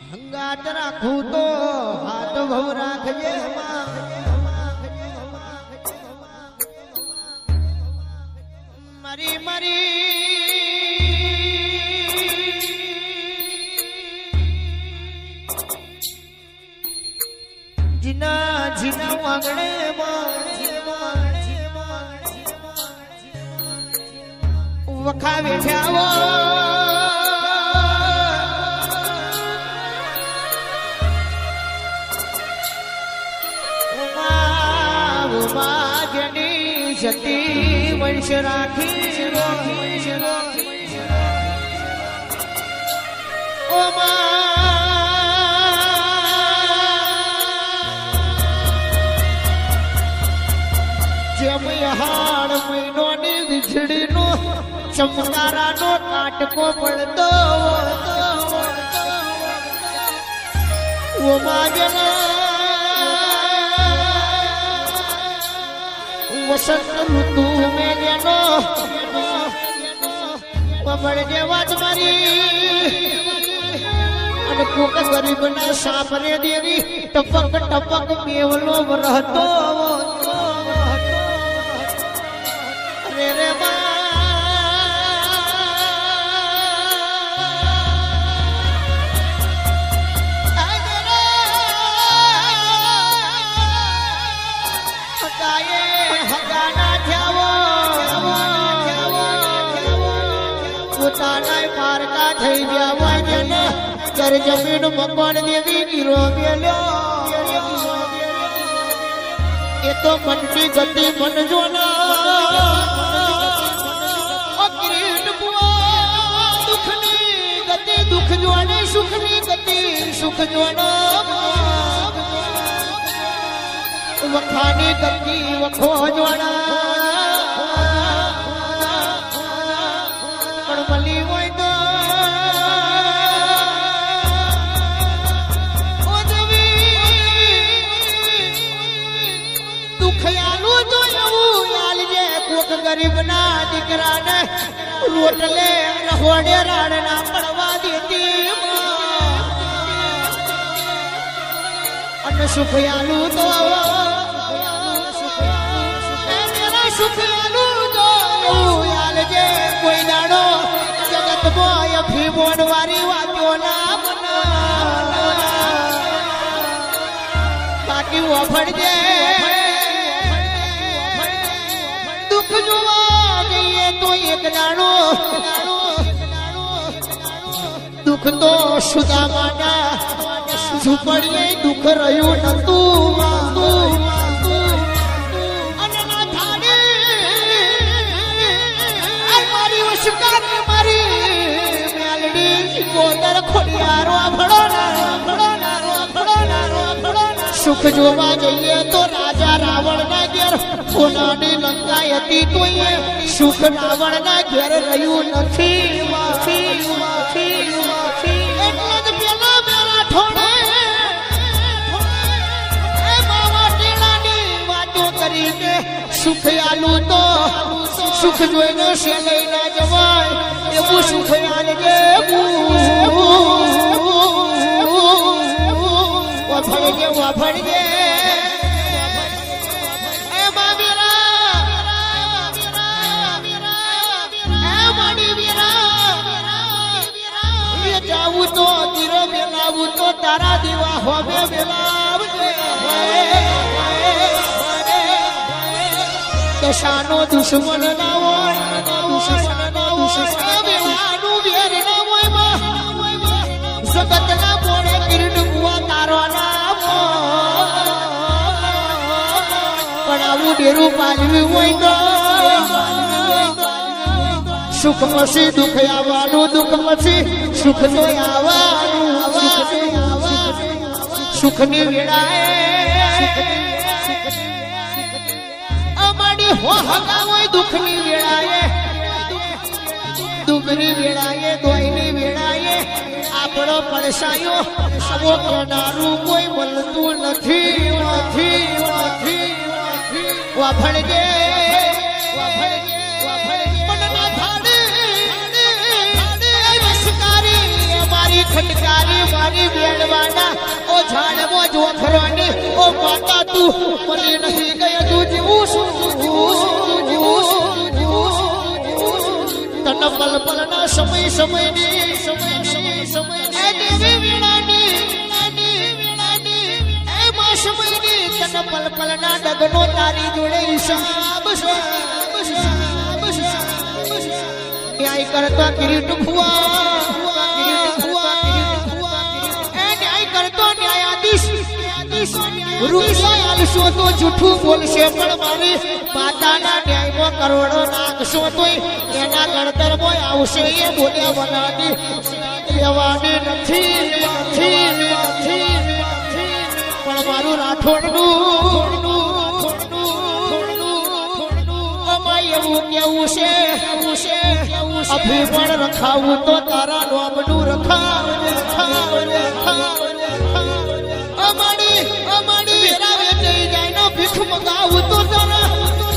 હંગાત રાખું તો હાથ ભવ રાખજે મારી મારી જીના જીના વાંગણે વખા બેઠાવો જેની સતી વંશ રાખી જેમ હાડ મહિનોની વીજળીનો ચમકારાનો કાટકો પડતો વસંત ઋતુ મેં જેનો કમળ જેવા જ મારી અને કોક ગરીબના સાપરે દેવી ટપક ટપક મેવલો રહતો રે રે પોતાના પારકા થઈ ગયા હોય જેને ઘર જમીન મકાન દેવી ગીરો મેલ્યો એ તો મનની ગતિ મન જોના દુઃખની ગતિ દુઃખ જોને સુખની ગતિ સુખ જોના વખાની ગતિ વખો જોના મળી હોય તો દુખયાલું તો એવું લાલજે કોક ગરીબના દીકરાને રોટલે રહોડે રાડના પડવા દેતી અને સુખયાલું તો સુખયાલું તો એવું લાલજે કોઈ દાડો ભીમોન વારી વાતો ના બાકી વફડજે દુઃખ જોવા જઈએ તો એક દાડો દુઃખ તો સુદામાના ઝૂંપડીએ દુઃખ રહ્યું નતું અને ના થાળે મારી વશકારી મારી સુખ જોવા જઈએ તો રાજા રાવણ ના ઘેર સોનાની લંકા હતી તો સુખ રાવણ ના ઘેર રહ્યું નથી એટલે જ પેલા મેરા ઠોણે માવા ટેલાની વાતો કરીને સુખ આલું તો સુખ જોઈને છે લઈ ના જવાય એવું સુખ આલજે વાફડજે એ માવીરા માડી વીરા જાવું તો ધીરો મેલાવું તો તારા દીવા હોમે મેલાવજે દશાનો દુશ્મન ના હોય વેલાનું વેર ના હોય જગત ના મોડે કિરણ કુવા તારો ના પણ આવું ડેરું પાલવી હોય તો સુખ પછી દુઃખ આવવાનું દુઃખ પછી સુખ તો આવવાનું સુખની વેળાએ અમારી હો હગા હોય દુઃખની વેળાએ દુઃખની વેળાએ દોઈની વેળાએ આપણો પડસાયો આવો કરનારું કોઈ મળતું નથી વાફડજે મારી વેણવાના ઓ ઝાડમાં જોખરોની ઓ માતા તું મળી નથી ગઈ તું જીવું શું તન પલ પલના સમય સમયની એ દેવી વીણાની એ માં સમયની તન પલ પલના ડગનો તારી જોડે હિસાબ ન્યાય કરતા કિરીટ ભુવા એ ન્યાય કરતો ન્યાયાધીશ રૂપિયા આલશો તો જૂઠું બોલશે પણ મારી માતાના ન્યાયમાં કરોડો નાખશો તો એના ગણતરમાં આવશે એ બોલ્યા બનાવી લેવાની નથી પણ મારું રાઠોડનું એવું કેવું છે અભી પણ રખાવું તો તારા નોમનું રખાવ અમાડી રાવે જઈ જાય નો ભીખ મગાવું તો તારા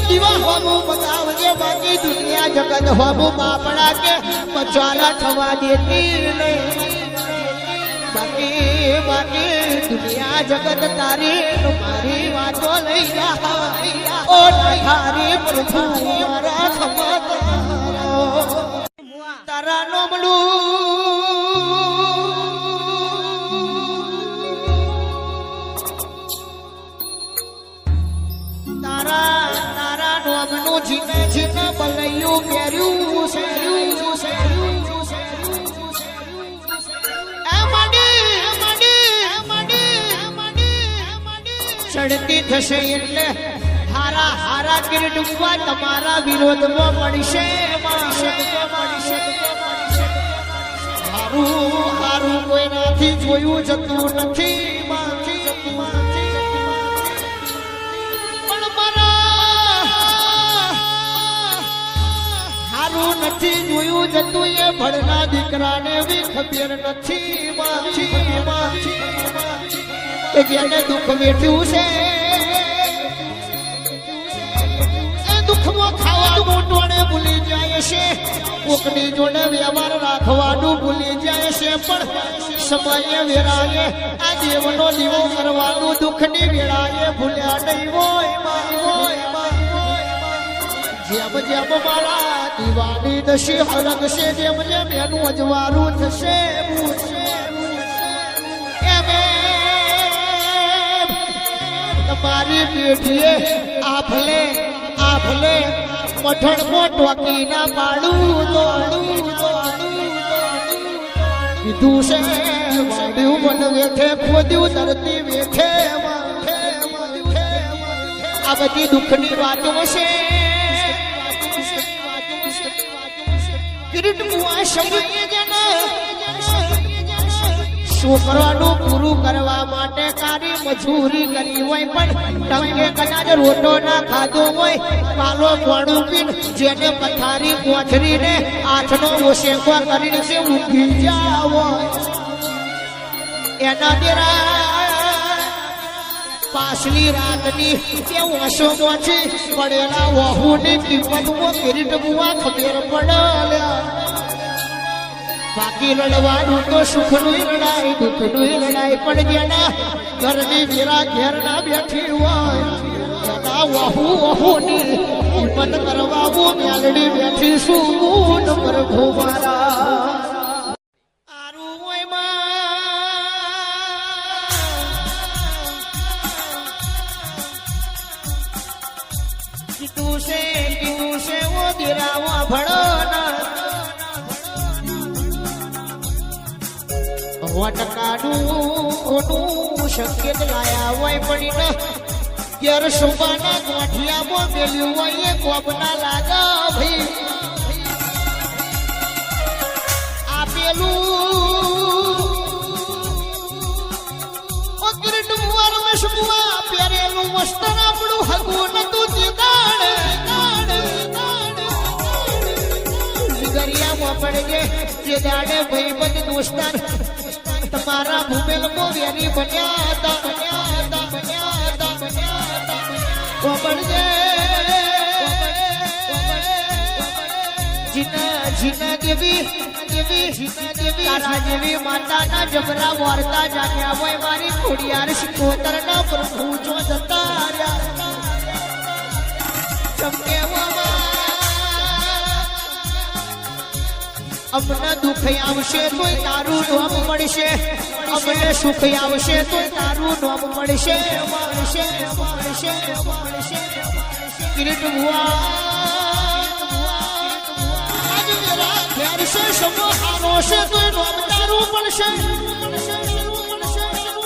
દીવા હોમું મગાવજે બાકી દુનિયા જગત હોમું બાપડા કે મચારા થવા દેતી નહીં બાકી દુનિયા જગત તારી મારી વાતો લઈ જા ઓ તારી પ્રભુ મારા ખમા તારા નોમલું તારા નોમનું જીને બલૈયું પહેર્યું છે ચડતી થશે એટલે હારા કિરીટ ઉભા તમારા વિરોધમાં મળશે હારું કોઈનાથી જોયું જતું નથી પણ મારા હારું નથી જોયું જતું એ ભણના દીકરાને બી ખબર નથી કે જેને દુઃખ વેઠ્યું છે એ દુઃખમાં ખાવાનું ટોળે ભૂલી જાય છે કોકની જોડે વ્યવહાર રાખવાનું ભૂલી જાય છે પણ સમયે વેળાએ આ દેવનો દીવો કરવાનું દુઃખની વેળાએ ભૂલ્યા નહીં હોય જેમ મારા દીવાની દશી હરગશે જેમ એનું અજવારું થશે તમારી પેઢીએ આભલે મઠણમાં ટોકી ના પાડું કીધું છે વાડ્યું મન વેઠે ખોદ્યું ધરતી વેઠે આ બધી દુઃખની વાતો છે કિરીટ મુઆ સમયે જના છોકરાનું પૂરું કરવા માટે કારી મજૂરી કરી હોય પણ ટંગે કદાચ રોટો ના ખાધો હોય પાલો પોણું પીન જેને પથારી કોથરીને આઠનો ઓશેકો કરીને છે ઊંઘી જાવ એના દેરા પાછલી રાતની કે ઓશોમાંથી પડેલા વહુની કિંમતમાં કિરીટ બુઆ ખબર પડ્યા બાકી લડવાનું તો સુખનું લડાઈ દુઃખનું લડાઈ પણ જેના ઘરની વીરા ઘેર ના બેઠી હોય એના વહુની હિંમત કરવા હું મેલડી બેઠી શું પ્રભુ મારા આરું હોય કીધું છે ઓ દિરાવા ભણો વટકાનું શક્ય લાયા હોય પણ ઘેર શોભાના ગોઠિયામાં મેલ્યું હોય એ કોબના લાગા ભાઈ આપેલું કિરીટ મુવાર વસબુઆ પહેરેલું વસ્ત્ર આપણું હગું નતું જીગરિયામાં પડજે જે દાડે ભાઈબંધ દોસ્તાર તમારા ભૂમેલ કો વેરી બન્યા હતા જીના દેવી દેવી તારા જેવી માતાના જબરા વાર્તા જાગ્યા હોય મારી ખોડિયાર શિકોતરના પ્રભુ જો જતા રહ્યા ચમકે અમને દુઃખ આવશે તોય તારું નામ મળશે અમને સુખ આવશે તોય તારું નામ મળશે મળશે મળશે મળશે કિરીટ ભુવા આજ મેરા ઘેર છે સમો હારો છે તોય નામ તારું મળશે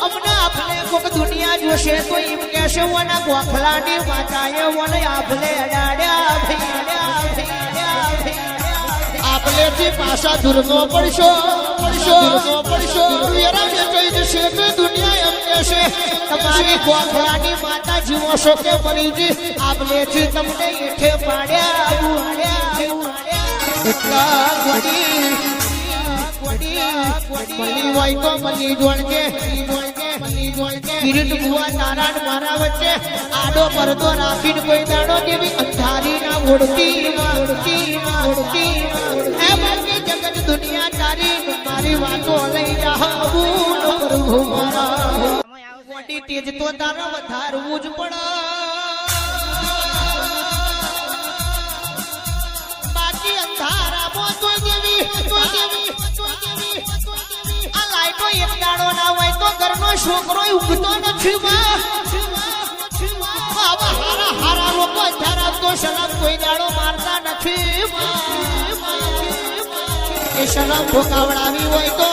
અમને આપણે કોક દુનિયા જોશે તો એમ કહેશે ઓના ગોખલાની માતાએ ઓને આપણે અડાડ્યા આપલેથી પાછા દૂરનો પડશો વેરા વેચાઈ જશે તો દુનિયા એમ કહેશે તમારી ગોખલાની માતા જીવો છો કે મરીજી આપલેથી તમને એઠે પાડ્યા એટલા મળી હોય તો મળી જોડજે કિરીટ ભુવા તારા ને મારા વચ્ચે આડો પડદો રાખીને કોઈ દાડો જેવી અંધારી ના ઓળતી એ બાકી જગત દુનિયા તારી મારી વાતો લઈ જાહુ પ્રભુ મારા મોટી તેજ તો તારા વધારવું જ પડે બાકી અંધારામાં તો દેવી આ લાઈટો એક દાડો ના હોય તો ઘરનો છોકરો ઉગતો નથી હારા લોકો ધરાવ તો શરમ કોઈ દાડો મારતા નથી એ શરમ ભોકાવડાવી હોય તો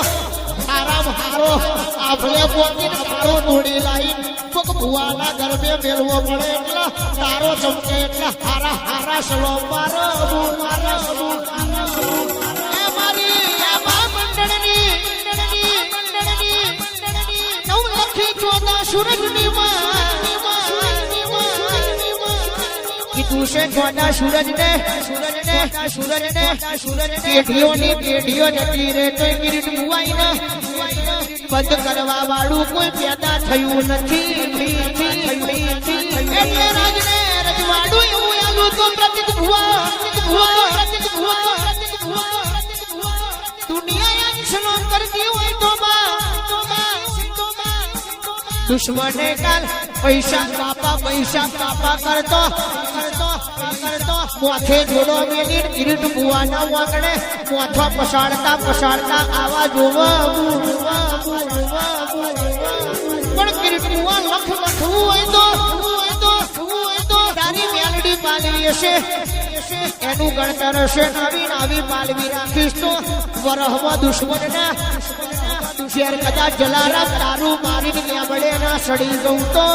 હારામ હારો આપણે પોતીને મારો દોડી લાવી કોક ભુવાના ગરબે મેળવો પડે એટલે તારો ચમકે એટલે હારા સલો મારો સૂરજની કીધું છે જોડા સૂરજને પેઢીઓ જતી રે તો કિરીટ ભુવાઈને બંધ કરવા વાળું કોઈ પેદા થયું નથી એટલે રાજને રજવાડું એવું આવ્યું તો પ્રતિક ભુવા દુનિયા અંશનો કરતી હોય તો દુશ્મને કાલ પૈસા કાપા કરતો મોથે જોડો મેલી કિરીટ ભુવાના વાંકડે મોથો પસાડતા આવા જોવા પણ કિરીટ ભુવા લખવું હોય તો તારી મેલડી પાલવી હશે એનું ગણતર હશે આવી પાલવી રાખીશ તો વરહમાં દુશ્મનના શેર કદાચ જલારામ તારું મારીને લેબડે ના સડી ગયું તો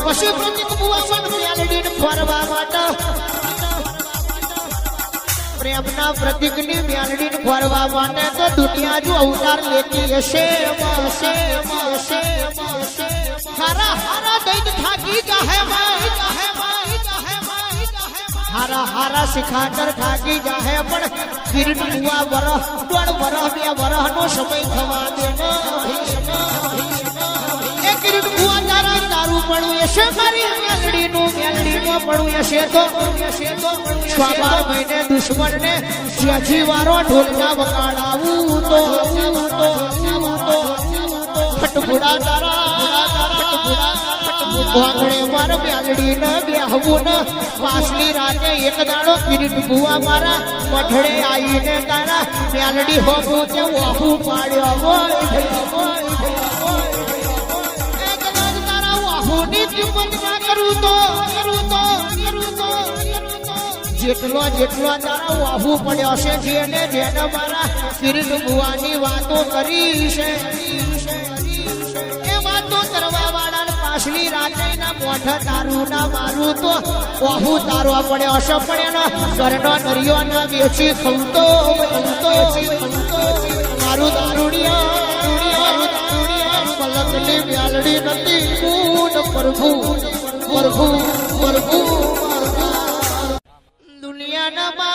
પછી પ્રતિક ભુવા પણ મેલડીને ફરવા માટે પ્રેમના પ્રતિકની મેલડીને ફરવા માટે તો દુનિયા જો અવતાર લેતી હશે હારા દૈત થાકી જાહે હારા શિખાતર થાકી જાહે પણ કિરીટ ભુવા વરહ 1.5 વરહ 2 વરહનો સમય થવા દે એ કિરીટ ભુવા તારું પડવું હશે મારી મેલડીમાં પડવું હશે તો સ્વાભાર મહિને દુશ્મનને સ્યાજી વારો ઢોલના વગાડાવું તો ખટફુડા તારા વાંગડે માર મેલડી ન બેહવું ન પાછલી રાતે એક દાડો કિરીટ ભુવા મારા મઠડે આવીને તારા મેલડી હોવું તે વાહું પાડ્યો તારા વાહુની કિંમત ના કરું તો જેટલો તારા વાહુ પડ્યો છે જેને મારા કિરીટ ભુવાની વાતો કરી છે એ વાતો કરવા વાળા પાછલી રાત્રિના મોઢ તારું ના મારું તો વાહુ તારો પડ્યો હશે પણ એનો ઘરનો દરિયો ના વેચી ખવતો મારું દારૂડિયા પલકની વ્યાલડી નથી મૂળ પ્રભુ દુનિયાના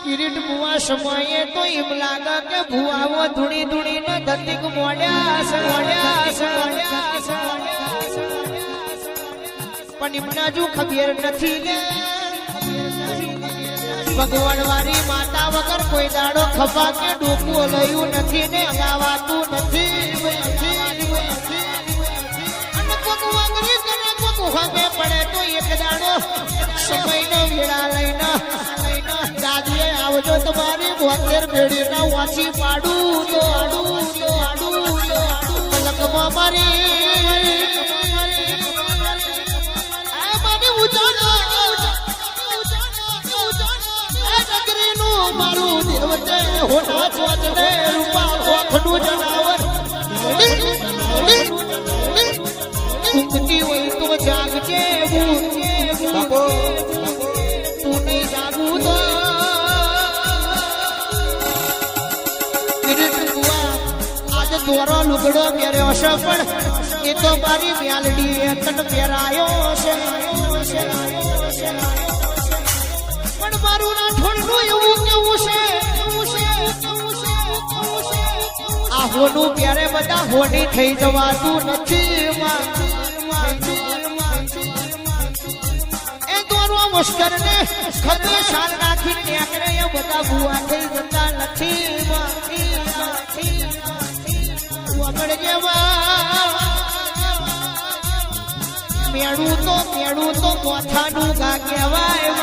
કિરીટ ભુવા સમયે તો એમ લાગે કે ભુવાઓ ધૂણી ને ધતિક મોડ્યા પણ પણ એમને હજુ ખબર નથી ને ભગવાન વાળી માતા વગર કોઈ દાડો ખભા કે ડોકું લયું નથી ને અગાવાતું નથી અને કોક વાંગરી કરે કોક હવે પડે તો એક દાડો સમયનો વેળા લઈને દાદીએ આવજો તમારી 72 પેઢીના વાંચી પાડું તો આડું પલકમાં મારી આ મારી ઉજાડો મારું દેવતે હોના ચોચને રૂપા ઓખનું જનાવર ઊંઘતી હોય તો જાગજે બાપો તું નહીં જાગું તો આજે દોરો લુગડો પહેર્યો છે પણ એ તો મારી મ્યાલડી તન પહેરાયો છે પણ મારું રાઠોડનું એવું કેવું છે આ હોનું ત્યારે બધા હોની થઈ જવાતું નથી એ દોરવા મુશ્કેલ ને ખતે શાલ રાખી નેકરે એ બધા ભૂવા થઈ જતા નથી વગડ જેવા મેળું તો મોથાનું ગા કહેવાય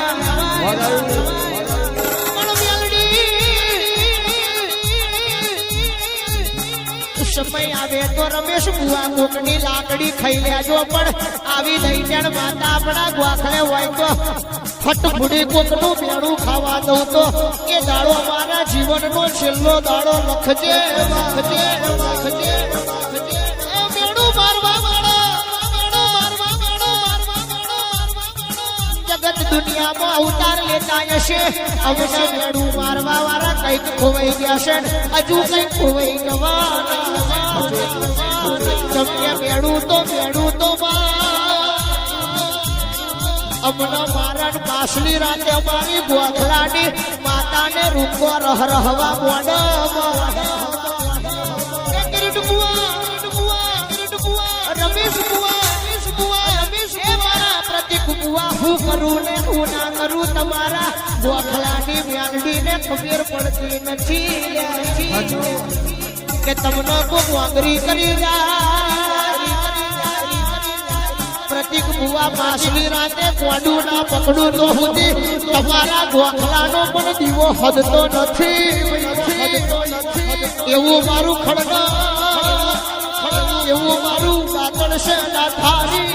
સમય આવે તો રમેશ બુઆ કોકની લાકડી ખાઈ લેજો પણ આવી લઈ જણ માતા આપણા ગોખલે હોય તો ફટફુડી કોકનું મેળું ખાવા દઉં તો એ દાડો મારા જીવનનો છેલ્લો દાડો લખજે મેળું મારવા જગત દુનિયામાં અવતાર લેતા હશે અમને મેળું મારવા વાળા કઈક ખોવાઈ ગયા છે હજુ કઈક ખોવાઈ જવાના તમને મેળું તો અમને મારણ પાછલી રાતે અમારી ગોખલાની માતાને રૂપો રહવા રમેશ હું કરું ને હું ના કરું તમારા ગોખલાની મ્યાલડીને ખબર પડતી નથી કે તમને કોઈ વાંગરી કરી પ્રતિક બુઆ પાછલી રાતે કોડું ના પકડું તો સુધી તમારા ગોખલાનો પણ દીવો હદતો નથી એવું મારું ખડગ એવું મારું કાતળ છે ના થારી